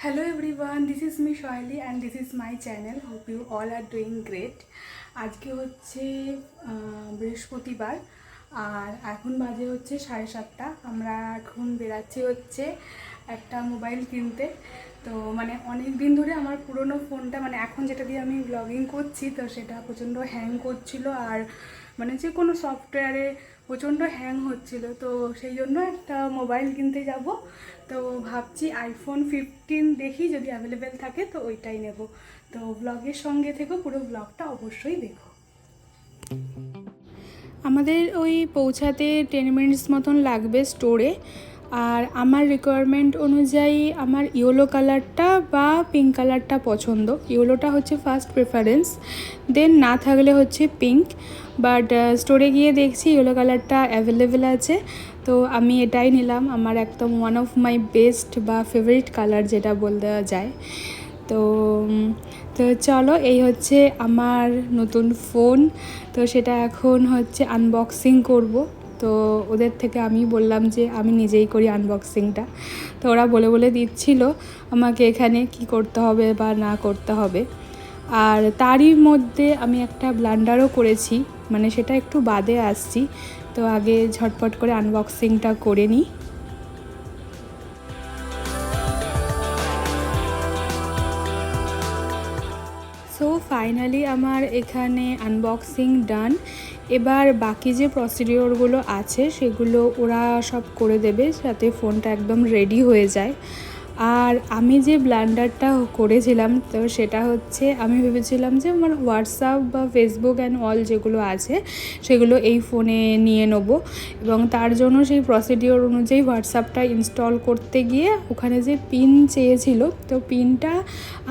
Hello everyone, this is me Shoaili and this is my channel. Hope you all are doing great. আজকে হচ্ছে বৃহস্পতিবার আর এখন বাজে হচ্ছে 7:30। আমরা এখন বেরাচ্ছি হচ্ছে একটা মোবাইল কিনতে। তো মানে অনেক দিন ধরে আমার পুরনো ফোনটা মানে এখন যেটা দিয়ে আমি ব্লগিং করছি তো সেটা প্রচণ্ড হ্যাং করছিল আর মানে যে কোনো সফটওয়্যারে প্রচণ্ড হ্যাং হচ্ছিল। তো সেই জন্য একটা মোবাইল কিনতে যাব। তো ভাবছি আইফোন 15 দেখি, যদি অ্যাভেলেবেল থাকে তো ওইটাই নেব। তো ব্লগের সঙ্গে থেকেও পুরো ব্লগটা অবশ্যই দেখো। আমাদের ওই পৌঁছাতে 10 মিনিটস মতন লাগবে স্টোরে। আর আমার রিকোয়ারমেন্ট অনুযায়ী আমার ইয়েলো কালারটা বা পিঙ্ক কালারটা পছন্দ। ইয়েলোটা হচ্ছে ফার্স্ট প্রেফারেন্স, দেন না থাকলে হচ্ছে পিঙ্ক। বাট স্টোরে গিয়ে দেখছি ইয়েলো কালারটা অ্যাভেলেবেল আছে, তো আমি এটাই নিলাম। আমার একদম ওয়ান অফ মাই বেস্ট বা ফেভারিট কালার যেটা বলতে যায়। তো তো চলো, এই হচ্ছে আমার নতুন ফোন। তো সেটা এখন হচ্ছে আনবক্সিং করব। তো ওদের থেকে আমি বললাম যে আমি নিজেই করি আনবক্সিংটা। তো ওরা বলে বলে দিচ্ছিল আমাকে এখানে কি করতে হবে বা না করতে হবে। আর তারই মধ্যে আমি একটা ব্লান্ডারও করেছি, মানে সেটা একটু বাদে আসছি। তো আগে ঝটপট করে আনবক্সিংটা করে নিই। সো ফাইনালি আমার এখানে আনবক্সিং ডান। এবার বাকি যে প্রসিডিওরগুলো আছে সেগুলো ওরা সব করে দেবে যাতে ফোনটা একদম রেডি হয়ে যায়। আর আমি যে ব্লান্ডারটা করেছিলাম তো সেটা হচ্ছে আমি ভেবেছিলাম যে আমার হোয়াটসঅ্যাপ বা ফেসবুক অ্যান্ড অল যেগুলো আছে সেগুলো এই ফোনে নিয়ে নেব, এবং তার জন্য সেই প্রসিডিওর অনুযায়ী হোয়াটসঅ্যাপটা ইনস্টল করতে গিয়ে ওখানে যে পিন চেয়েছিল, তো পিনটা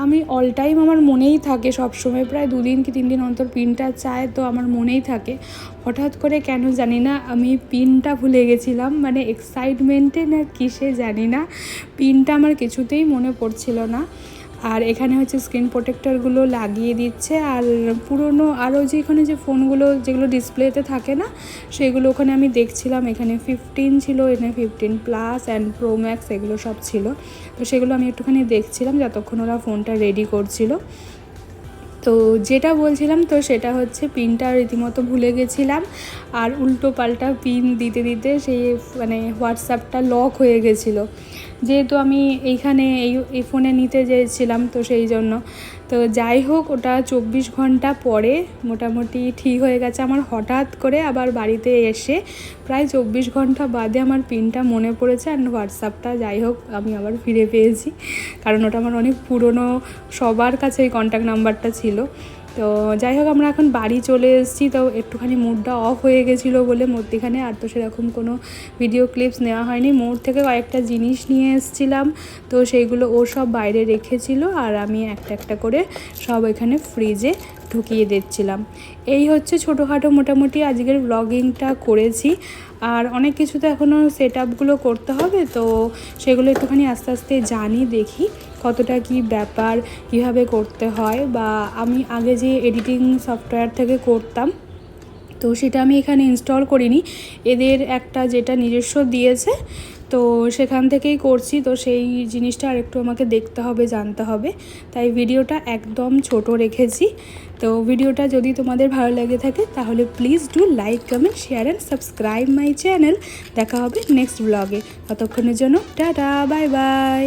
আমি অল টাইম আমার মনেই থাকে, সবসময় প্রায় 2 দিন কি 3 দিন অন্তর পিনটা চায়, তো আমার মনেই থাকে। হঠাৎ করে কেন জানি না আমি পিনটা ভুলে গেছিলাম, মানে এক্সাইটমেন্টে না কিসে জানি না পিনটা আমার কিছুতেই মনে পড়ছিল না। আর এখানে হচ্ছে স্ক্রিন প্রোটেক্টরগুলো লাগিয়ে দিচ্ছে। আর পুরনো আরও যেখানে যে ফোনগুলো যেগুলো ডিসপ্লেতে থাকে না সেগুলো ওখানে আমি দেখছিলাম, এখানে 15 ছিল, এখানে 15 প্লাস অ্যান্ড প্রো ম্যাক্স এগুলো সব ছিল। তো সেগুলো আমি একটুখানি দেখছিলাম যতক্ষণ ওরা ফোনটা রেডি করছিল। তো যেটা বলছিলাম তো সেটা হচ্ছে পিনটা রীতিমতো ভুলে গেছিলাম, আর উল্টো পাল্টা পিন দিতে দিতে সেই মানে হোয়াটসঅ্যাপটা লক হয়ে গেছিলো, যেহেতু আমি এইখানে এই ফোনে নিতে চেয়েছিলাম, তো সেই জন্য। তো যাই হোক, ওটা 24 ঘন্টা পরে মোটামুটি ঠিক হয়ে গেছে। আমার হঠাৎ করে আবার বাড়িতে এসে প্রায় 24 ঘন্টা বাদে আমার পিনটা মনে পড়েছে, অ্যান্ড হোয়াটসঅ্যাপটা যাই হোক আমি আবার ফিরে পেয়েছি, কারণ ওটা আমার অনেক পুরনো, সবার কাছে এই কন্ট্যাক্ট নাম্বারটা ছিল। তো যাই হোক, আমরা এখন বাড়ি চলে এসেছি। তো একটুখানি মুডটা অফ হয়ে গেছিলো বলে মধ্যেখানে আর তো সেরকম কোনো ভিডিও ক্লিপস নেওয়া হয়নি। মোড় থেকে কয়েকটা জিনিস নিয়ে এসেছিলাম, তো সেইগুলো ও সব বাইরে রেখেছিল আর আমি একটা একটা করে সব এখানে ফ্রিজে ঢুকিয়ে দিচ্ছিলাম। এই হচ্ছে ছোটোখাটো মোটামুটি আজকের ব্লগিংটা করেছি। আর অনেক কিছু তো এখনও সেট আপগুলো করতে হবে, তো সেগুলো একটুখানি আস্তে আস্তে জানি, দেখি কতটা কি ব্যাপার, কীভাবে করতে হয়। বা আমি আগে যে এডিটিং সফটওয়্যার থেকে করতাম তো সেটা আমি এখানে ইনস্টল করিনি, এদের একটা যেটা নিজস্ব দিয়েছে তো সেখান থেকেই করছি। তো সেই জিনিসটা আরেকটু আমাকে দেখতে হবে, জানতে হবে, তাই ভিডিওটা একদম ছোট রেখেছি। তো ভিডিওটা যদি তোমাদের ভালো লেগে থাকে তাহলে please do like, comment, share and subscribe my channel. দেখা হবে নেক্সট ব্লগে, ততক্ষণের জন্য টাটা, বাই বাই।